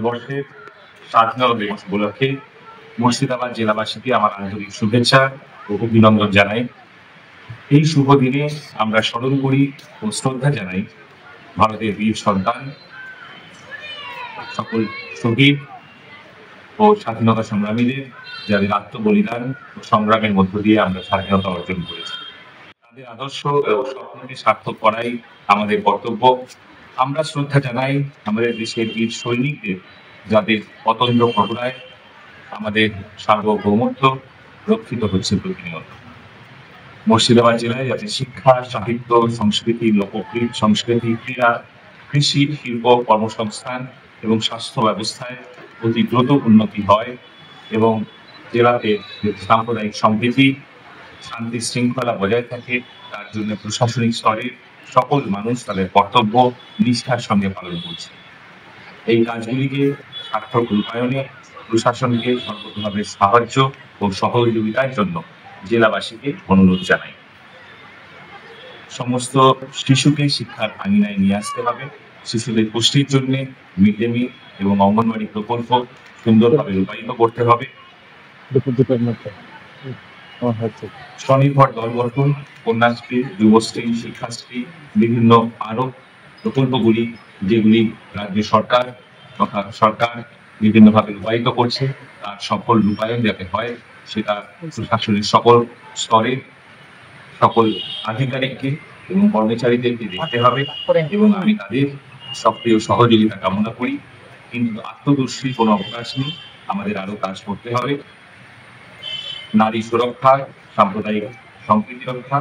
ভারতবর্ষের স্বাধীনতা দিবস উপলক্ষে মুর্শিদাবাদ জেলাবাসীকে আমার আন্তরিক শুভেচ্ছা ও অভিনন্দন জানাই। এই শুভ দিনে আমরা স্মরণ করি ও শ্রদ্ধা জানাই ভারতের বীর সন্তান, সকল শহীদ ও স্বাধীনতা সংগ্রামীদের, যাদের আত্মবলিদান ও সংগ্রামের মধ্য দিয়ে আমরা স্বাধীনতা অর্জন করেছি। তাদের আদর্শ ও স্বপ্নকে সার্থক করাই আমাদের কর্তব্য। আমরা শ্রদ্ধা জানাই আমাদের দেশের বীর সৈনিকদের, যাদের অতন্দ্র ঘটনায় আমাদের সার্বভৌমত্ব রক্ষিত হচ্ছে প্রতিনিয়ত। মুর্শিদাবাদ জেলায় যাতে শিক্ষা, সাহিত্য, সংস্কৃতি, লোকগীত, সংস্কৃতি, ক্রীড়া, কৃষি, শিল্প, কর্মসংস্থান এবং স্বাস্থ্য ব্যবস্থায় অতি দ্রুত উন্নতি হয় এবং জেলাতে সাম্প্রদায়িক সম্প্রীতি, শান্তি শৃঙ্খলা বজায় থাকে, তার জন্য প্রশাসনিক স্তরে সকল মানুষ তাদের কর্তব্য নিষ্ঠার সঙ্গে পালন করছে। এই কাজগুলিকে সার্থক রূপায়ণে প্রশাসনকে সর্বতভাবে সাহায্য ও সহযোগিতার জন্য জেলাবাসীকে অনুরোধ জানাই। সমস্ত শিশুকে শিক্ষার আঙিনায় নিয়ে আসতে হবে। শিশুদের পুষ্টির জন্য মিড ডে মিল এবং অঙ্গনওয়াড়ি প্রকল্প সুন্দরভাবে রূপায়িত করতে হবে। স্বনির্ভর দল গঠন, কন্যাশ্রী, যুবশ্রী, শিক্ষাশ্রী, বিভিন্ন আরো প্রকল্পগুলি যেগুলি রাজ্য সরকার তথা সরকার বিভিন্নভাবে রূপায়িত করছে, তার সফল রূপায়ণ যাতে হয় সেটা প্রশাসনের সকল স্তরে সকল আধিকারিককে এবং কর্মচারীদেরকে দেখতে হবে এবং আমি তাদের সক্রিয় সহযোগিতা কামনা করি। কিন্তু আত্মদর্শীর কোনো অবকাশ নেই, আমাদের আরো কাজ করতে হবে। নারী সুরক্ষা, সাম্প্রদায়িক সম্প্রীতি রক্ষা,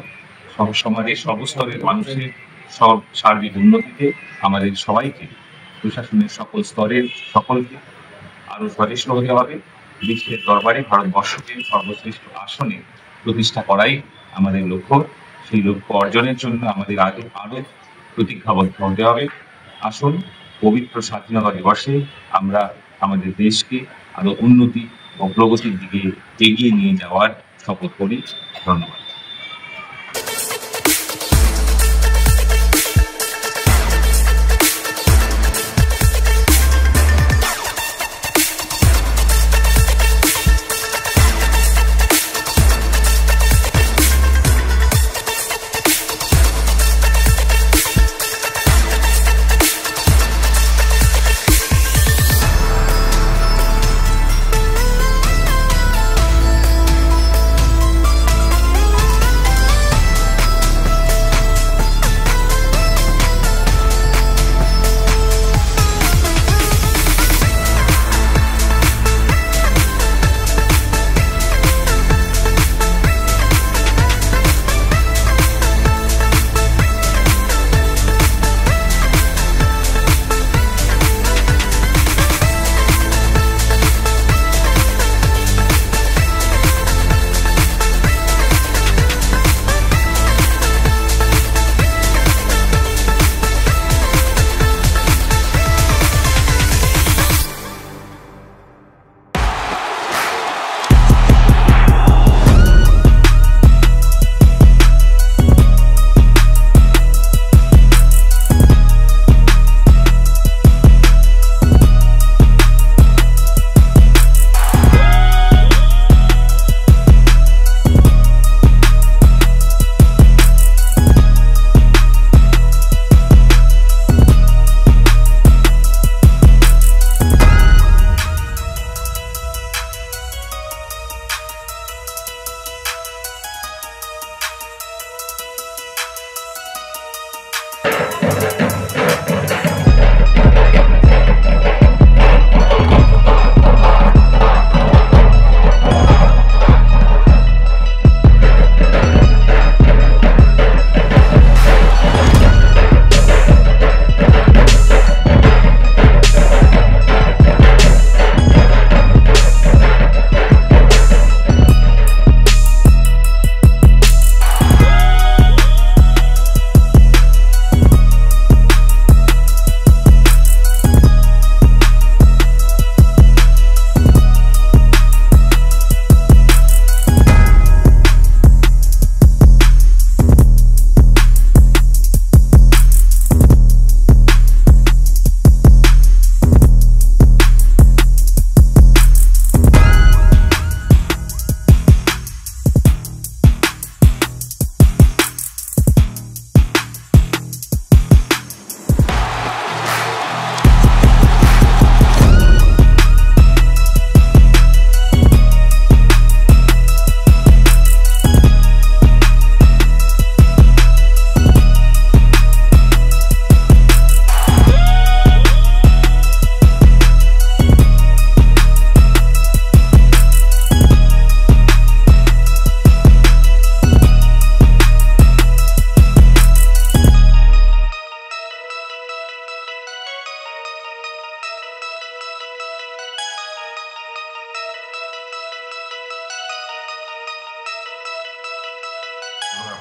সমাজের সর্বস্তরের মানুষের সব সার্বিক উন্নতিতে আমাদের সবাইকে, প্রশাসনের সকল স্তরের সকলকে আরো সচেষ্ট হতে হবে। বিশ্বের দরবারে ভারতবর্ষকে সর্বশ্রেষ্ঠ আসনে প্রতিষ্ঠা করাই আমাদের লক্ষ্য। সেই লক্ষ্য অর্জনের জন্য আমাদের আরো প্রতিজ্ঞাবদ্ধ হতে হবে। আসুন পবিত্র স্বাধীনতা দিবসে আমরা আমাদের দেশকে আরো উন্নতি ও প্রগতির দিকে এগিয়ে নিয়ে যাওয়ার শপথ করি। ধন্যবাদ।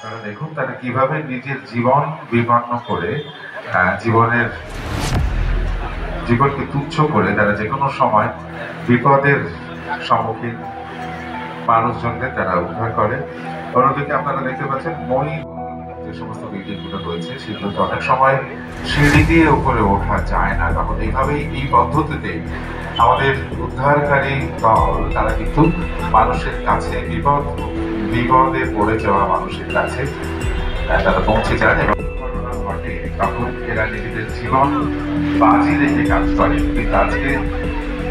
আপনারা দেখুন তারা কিভাবে নিজের জীবন বিপন্ন করে জীবনকে তুচ্ছ করে তারা যে কোনো সময় বিপদের সম্মুখীন মানুষজনদের তারা উদ্ধার করে। অন্যদিকে আপনারা দেখতে পাচ্ছেন যে সমস্ত বিল্ডিং গুলো রয়েছে সেগুলোতে অনেক সময় সিঁড়ি দিয়ে উপরে ওঠা যায় না, তখন এইভাবেই এই পদ্ধতিতে আমাদের উদ্ধারকারী দল তারা কিন্তু মানুষের কাছে বিপদে পড়ে যাওয়া মানুষের কাছে তারা পৌঁছে যান এবং ঘটনা ঘটে তখন এরা নিজেদের জীবন বাজি রেখে কাজ করে। কিন্তু আজকে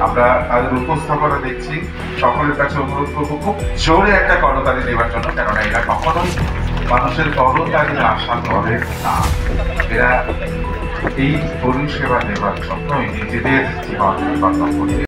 আমরা তাদের উপস্থাপনা দেখছি, সকলের কাছে অনুরোধ করবো খুব জোরে একটা করতালি দেওয়ার জন্য, কেননা এরা কখনোই মানুষের করতালি আশা করে না। এরা এই পরিষেবা দেওয়ার জন্যই নিজেদের জীবন বিপন্ন করছে।